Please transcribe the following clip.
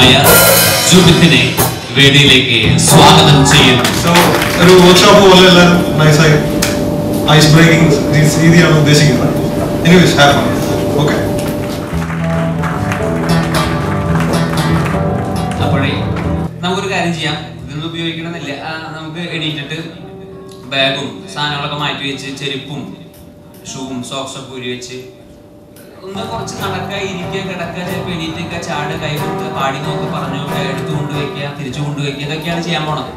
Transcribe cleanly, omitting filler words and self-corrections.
ഗായകനുമായ ജുബിത്തിനെ വേദിയിലേക്ക് സ്വാഗതം ചെയ്യുന്നു. ഒരു വർക്ക്ഷോപ്പ് പോലെ എല്ലാവരും നൈസായി ഐസ് ബ്രേക്കിംഗ് രീതിയാണ് ഉദ്ദേശിക്കുന്നത്. Anyways have fun. ഓക്കെ. അപ്പോഴേ നമുക്കൊരു കാര്യം ചെയ്യാം. ഇതൊന്നും ഉപയോഗിക്കണമെന്നില്ല. നമുക്ക് എണീറ്റിട്ട് ബാഗും സാധനങ്ങളൊക്കെ മാറ്റി വെച്ച് ചെരുപ്പും ഷൂവും സോക്സൊക്കെ ഊരി വെച്ച് ഒന്ന് കുറച്ച് നടക്കുക, ഇരിക്കുക, കിടക്കുക, ചിലപ്പോൾ എണീറ്റൊക്കെ ചാട്, കൈ കൊടുത്ത് പാടി നോക്കി പറഞ്ഞു എടുത്തു കൊണ്ടുവയ്ക്കുക, തിരിച്ചു കൊണ്ടുവയ്ക്കുക, ഇതൊക്കെയാണ് ചെയ്യാൻ പോണത്.